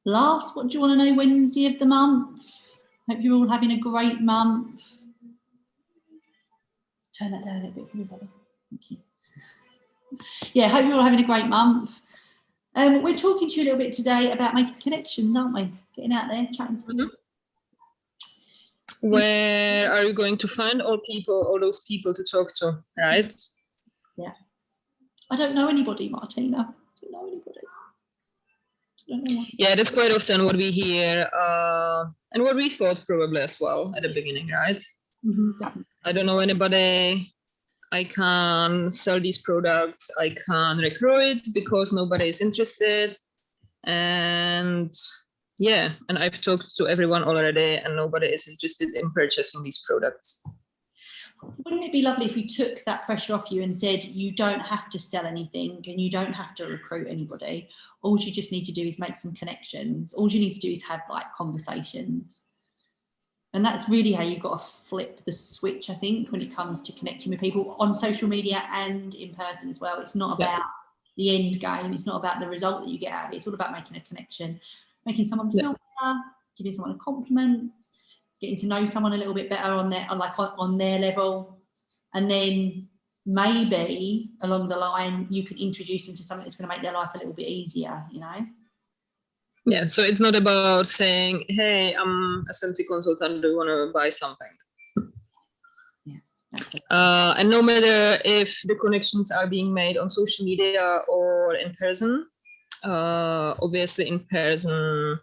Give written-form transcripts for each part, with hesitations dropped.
Last, what do you want to know? Wednesday of the month. Hope you're all having a great month. Turn that down a little bit for me, brother. Thank you. Yeah, hope you're all having a great month. We're talking to you a little bit today about making connections, aren't we? Getting out there, chatting to people. Where are you going to find all those people to talk to, right? Yeah. I don't know anybody, Martina. I don't know anybody. Yeah, that's quite often what we hear, and what we thought probably as well at the beginning, right? Mm-hmm. I don't know anybody. I can sell these products. I can recruit because nobody is interested. And yeah, and I've talked to everyone already and nobody is interested in purchasing these products. Wouldn't it be lovely if we took that pressure off you and said you don't have to sell anything and you don't have to recruit anybody? All you just need to do is make some connections. All you need to do is have like conversations. And that's really how you've got to flip the switch, I think, when it comes to connecting with people on social media and in person as well. It's not about the end game. It's not about the result that you get out of it. It's all about making a connection, making someone feel better, giving someone a compliment, getting to know someone a little bit better on their level. And then maybe along the line, you can introduce them to something that's going to make their life a little bit easier, you know? Yeah, so it's not about saying, hey, I'm a Scentsy consultant, do you want to buy something? Yeah, that's it. And no matter if the connections are being made on social media or in person, obviously in person,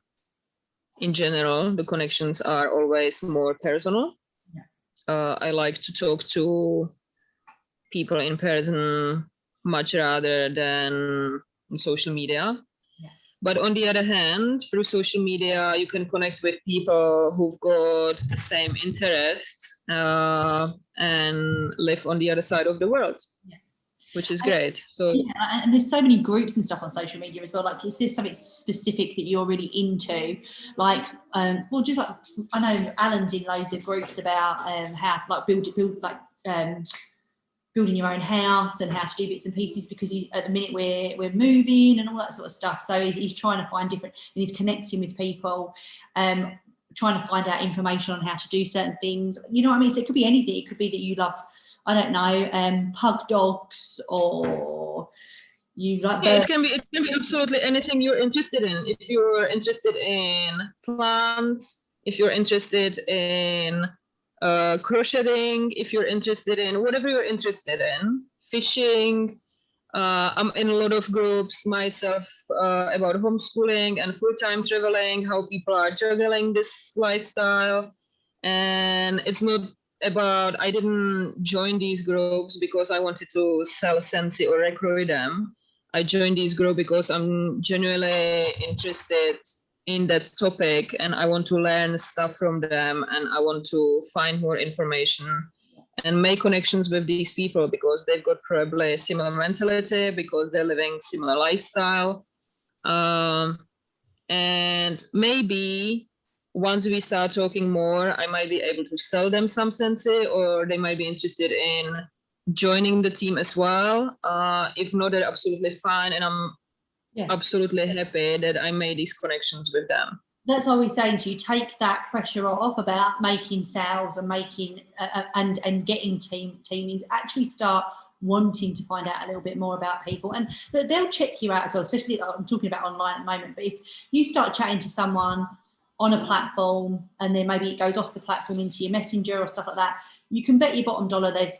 in general, the connections are always more personal. Yeah. I like to talk to people in person much rather than on social media. But on the other hand, through social media, you can connect with people who've got the same interests and live on the other side of the world, which is great. So and there's so many groups and stuff on social media as well. Like if there's something specific that you're really into, like just like I know Alan's in loads of groups about how like build like building your own house and how to do bits and pieces, because at the minute we're moving and all that sort of stuff. So he's trying to find different, and he's connecting with people, trying to find out information on how to do certain things. You know what I mean? So it could be anything. It could be that you love, I don't know, pug dogs, or you like it can be absolutely anything you're interested in. If you're interested in plants, if you're interested in crocheting, if you're interested in whatever you're interested in, fishing. I'm in a lot of groups myself about homeschooling and full-time traveling, how people are juggling this lifestyle. And it's not about, I didn't join these groups because I wanted to sell Scentsy or recruit them. I joined these groups because I'm genuinely interested in that topic and I want to learn stuff from them and I want to find more information and make connections with these people because they've got probably a similar mentality, because they're living similar lifestyle. And maybe once we start talking more, I might be able to sell them some Scentsy, or they might be interested in joining the team as well. If not, they're absolutely fine. And I'm absolutely happy that I made these connections with them. That's what we're saying to you. Take that pressure off about making sales and making and getting teamings. Actually start wanting to find out a little bit more about people, and they'll check you out as well, especially I'm talking about online at the moment. But if you start chatting to someone on a platform and then maybe it goes off the platform into your messenger or stuff like that, you can bet your bottom dollar they've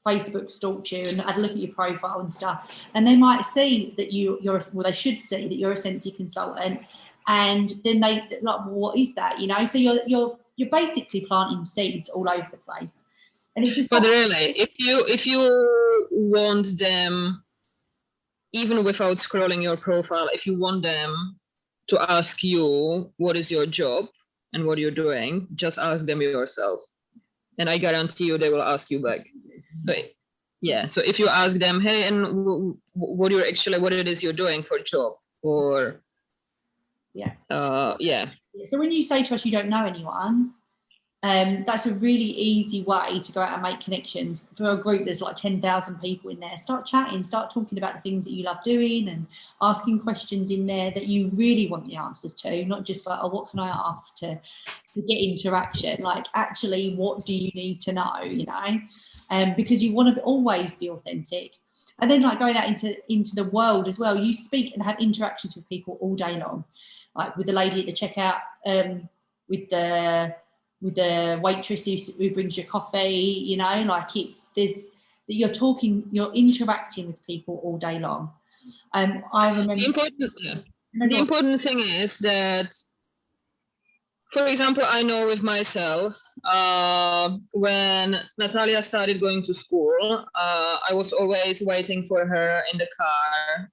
Facebook stalked you and had a look at your profile and stuff, and they might see that they should see that you're a Scentsy consultant, and then they like, well, what is that, you know? So you're basically planting seeds all over the place, and it's just. But really, if you want them, even without scrolling your profile, if you want them to ask you what is your job and what you're doing, just ask them yourself, and I guarantee you they will ask you back. So, yeah. So if you ask them, hey, and what it is you're doing for a job, or yeah. So when you say to us you don't know anyone, That's a really easy way to go out and make connections. For a group there's like 10,000 people in there, start chatting, start talking about the things that you love doing and asking questions in there that you really want the answers to, not just like, oh, what can I ask to get interaction, like actually what do you need to know, you know, because you want to always be authentic. And then like going out into the world as well, you speak and have interactions with people all day long, like with the lady at the checkout, with the waitress who brings your coffee, you know, like you're interacting with people all day long. I remember the important thing is that, for example, I know with myself, when Natalia started going to school, I was always waiting for her in the car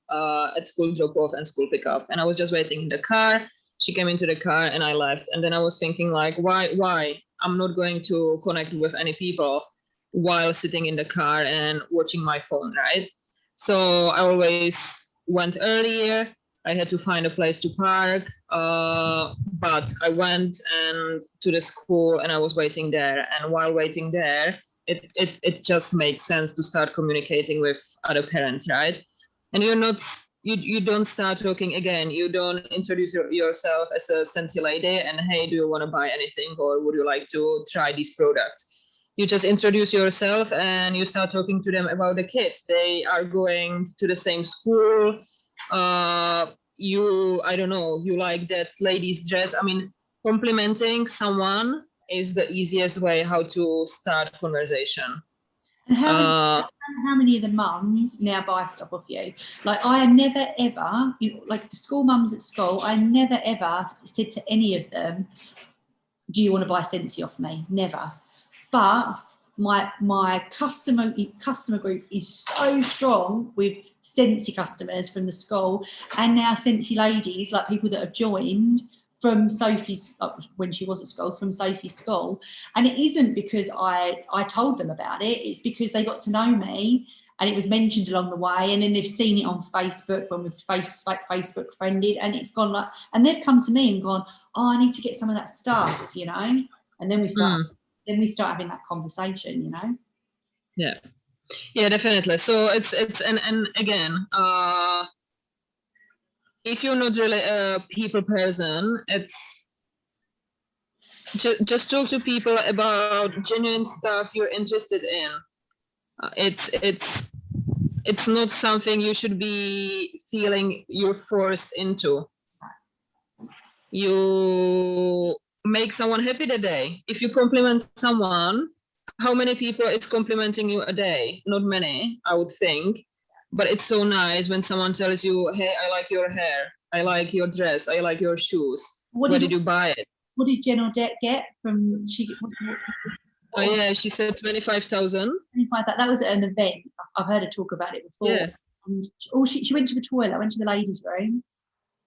at school drop-off and school pickup. And I was just waiting in the car. She came into the car and I left. And then I was thinking like, why? I'm not going to connect with any people while sitting in the car and watching my phone, right? So I always went earlier. I had to find a place to park, but I went to the school and I was waiting there. And while waiting there, it just makes sense to start communicating with other parents, right? And you don't start talking again. You don't introduce yourself as a Scentsy lady and, hey, do you want to buy anything or would you like to try this product? You just introduce yourself and you start talking to them about the kids. They are going to the same school. I don't know, you like that lady's dress. I mean, complimenting someone is the easiest way how to start a conversation. And how many of the mums now buy stuff off you? Like I never ever, like the school mums at school, I never ever said to any of them, do you want to buy Scentsy off me? Never. But my customer group is so strong with Scentsy customers from the school, and now Scentsy ladies, like people that have joined from Sophie's, when she was at school, from Sophie's school. And it isn't because I told them about it, it's because they got to know me and it was mentioned along the way, and then they've seen it on Facebook when we've Facebook friended, and it's gone like, and they've come to me and gone, oh, I need to get some of that stuff, you know, and then we start having that conversation, you know. Yeah, definitely. So it's and again, if you're not really a people person, it's just talk to people about genuine stuff you're interested in. It's not something you should be feeling you're forced into. You make someone happy today. If you compliment someone, how many people is complimenting you a day? Not many, I would think. But it's so nice when someone tells you, hey, I like your hair. I like your dress. I like your shoes. Where did you buy it? What did Jen Odette get from... Oh, yeah, she said 25,000. That was at an event. I've heard her talk about it before. Yeah. And she went to the toilet, went to the ladies' room,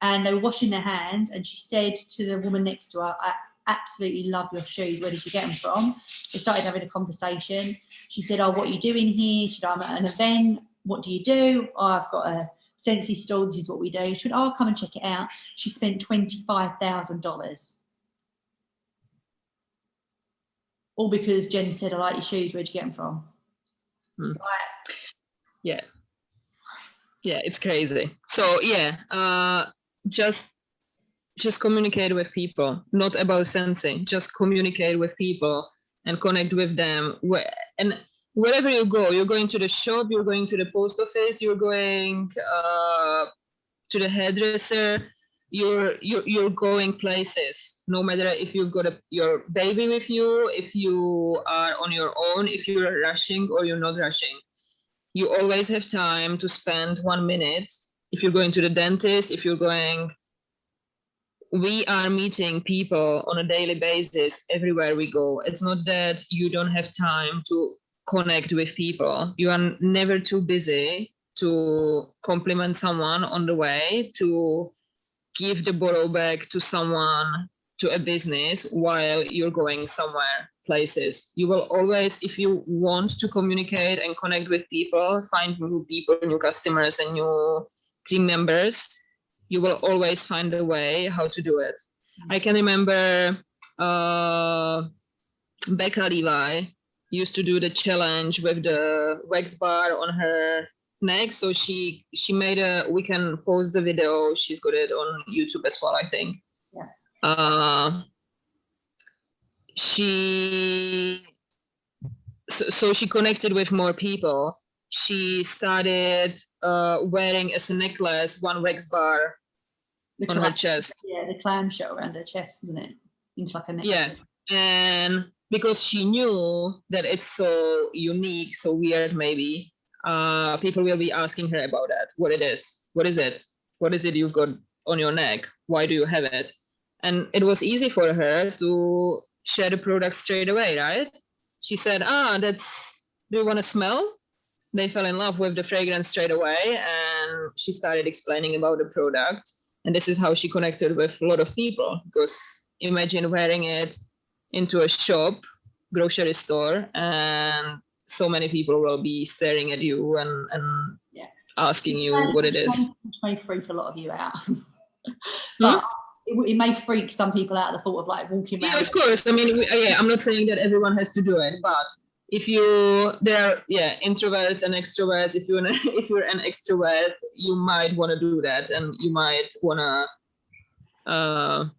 and they were washing their hands, and she said to the woman next to her, I absolutely love your shoes. Where did you get them from? They started having a conversation. She said, oh, what are you doing here? She said, I'm at an event. What do you do? Oh, I've got a Scentsy store. This is what we do. She went, oh, come and check it out. She spent $25,000. All because Jen said, I like your shoes. Where'd you get them from? It's like... Yeah, it's crazy. So yeah, just communicate with people, not about Scentsy. Just communicate with people and connect with them. And wherever you go, you're going to the shop, you're going to the post office, you're going to the hairdresser, you're going places. No matter if you've got your baby with you, if you are on your own, if you're rushing or you're not rushing. You always have time to spend 1 minute. If you're going to the dentist, we are meeting people on a daily basis everywhere we go. It's not that you don't have time to connect with people. You are never too busy to compliment someone on the way, to give the bottle back to someone, to a business while you're going somewhere, places. You will always, if you want to communicate and connect with people, find new people, new customers and new team members, you will always find a way how to do it. I can remember Becca Levi used to do the challenge with the wax bar on her neck. So she made we can post the video. She's got it on YouTube as well, I think. Yeah. So she connected with more people. She started wearing as a necklace one wax bar on her chest. Yeah, the clamshell around her chest, wasn't it? Into like a necklace. Yeah, and because she knew that it's so unique, so weird, maybe people will be asking her about that. What it is? What is it? What is it you've got on your neck? Why do you have it? And it was easy for her to share the product straight away, right? She said, that's, do you want to smell? They fell in love with the fragrance straight away, and she started explaining about the product. And this is how she connected with a lot of people, because imagine wearing it into a shop, grocery store, and so many people will be staring at you and asking you what it is. Which may freak a lot of you out. But it may freak some people out, the thought of like walking around. Yeah, of course. I mean, I'm not saying that everyone has to do it, but if there are introverts and extroverts. If you're an extrovert, you might want to do that, and you might want to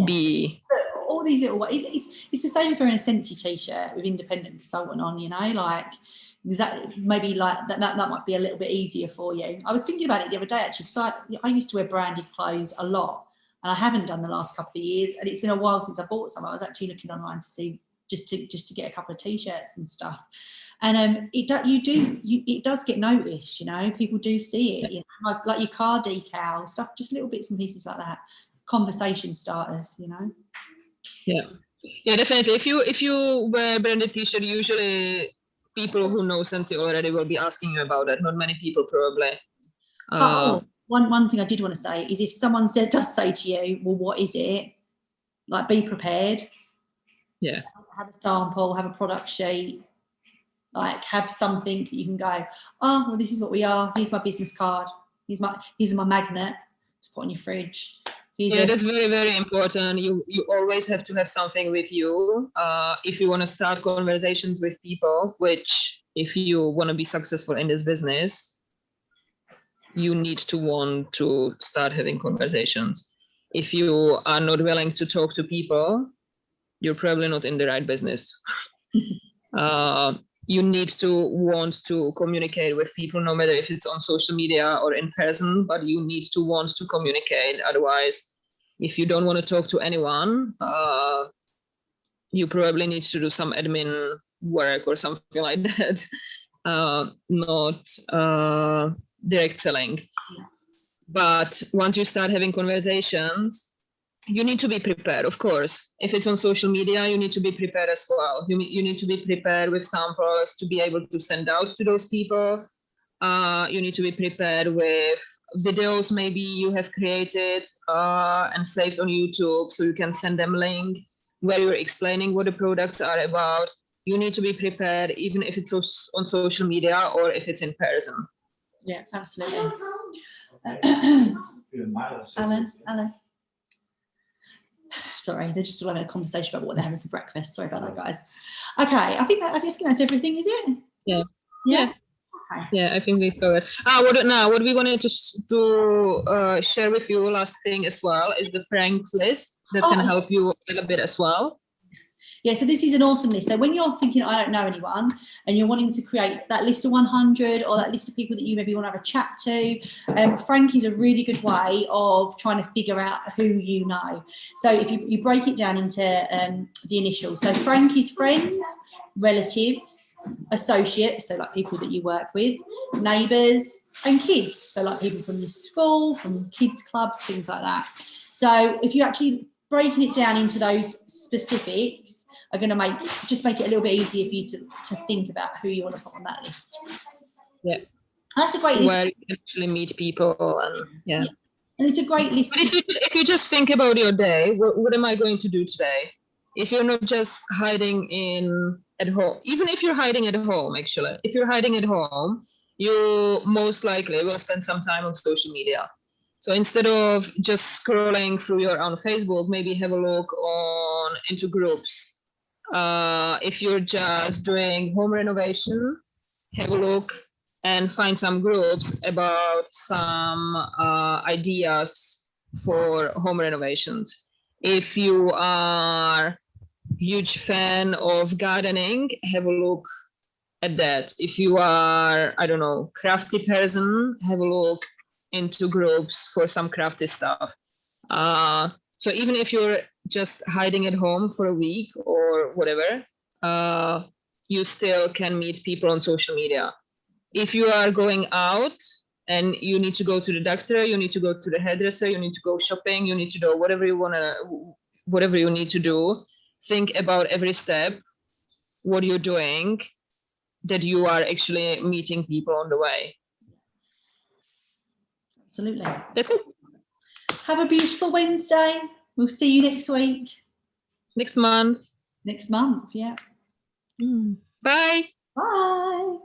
be. But all these little, it's the same as wearing a Scentsy t-shirt with independent consultant on, you know, like exactly, maybe like that might be a little bit easier for you. I was thinking about it the other day actually, because I used to wear branded clothes a lot, and I haven't done the last couple of years, and it's been a while since I bought some. I was actually looking online to see just to get a couple of t-shirts and stuff, and it does get noticed, you know. People do see it, you know, like your car decal stuff, just little bits and pieces like that, conversation starters, you know. Yeah, definitely. If you wear branded t-shirt, usually people who know Scentsy already will be asking you about it. Not many people probably. One thing I did want to say is, if someone does say to you, well, what is it? Like, be prepared. Yeah. Have a sample, have a product sheet, like have something that you can go, oh, well, this is what we are. Here's my business card. Here's my magnet to put on your fridge. That's very, very important. You always have to have something with you if you want to start conversations with people, which if you want to be successful in this business, you need to want to start having conversations. If you are not willing to talk to people, you're probably not in the right business. You need to want to communicate with people, no matter if it's on social media or in person, but you need to want to communicate. Otherwise, if you don't want to talk to anyone, you probably need to do some admin work or something like that, not direct selling. But once you start having conversations, you need to be prepared, of course. If it's on social media, you need to be prepared as well. You need to be prepared with samples to be able to send out to those people. You need to be prepared with videos maybe you have created and saved on YouTube, so you can send them a link where you're explaining what the products are about. You need to be prepared, even if it's on social media or if it's in person. Yeah, absolutely. Alan. Sorry, they're just having a conversation about what they're having for breakfast. Sorry about that, guys. Okay, I think that's everything, is it? Yeah. Okay. Yeah, I think we've covered. What we wanted to share with you last thing as well is the Frank's list that can help you a little bit as well. Yeah, so this is an awesome list. So when you're thinking, I don't know anyone, and you're wanting to create that list of 100 or that list of people that you maybe want to have a chat to, Frank is a really good way of trying to figure out who you know. So if you break it down into the initials. So Frank is friends, relatives, associates, so like people that you work with, neighbours, and kids. So like people from your school, from kids clubs, things like that. So if you actually breaking it down into those specifics, are going to make it a little bit easier for you to think about who you want to put on that list. Yeah, that's a great list. Where you can actually meet people and and it's a great list. But if you just think about your day, what am I going to do today? If you're not just hiding at home, even if you're hiding at home, actually, if you're hiding at home, you most likely will spend some time on social media. So instead of just scrolling through your own Facebook, maybe have a look on down into groups. If you're just doing home renovation, have a look and find some groups about some ideas for home renovations. If you are huge fan of gardening, have a look at that. If you are, I don't know, crafty person, have a look into groups for some crafty stuff. So even if you're just hiding at home for a week or whatever, you still can meet people on social media. If you are going out and you need to go to the doctor, you need to go to the hairdresser, you need to go shopping, you need to do whatever you need to do, think about every step, what you're doing, that you are actually meeting people on the way. Absolutely. That's it. Have a beautiful Wednesday. We'll see you next week. Next month. Next month, yeah. Bye. Bye.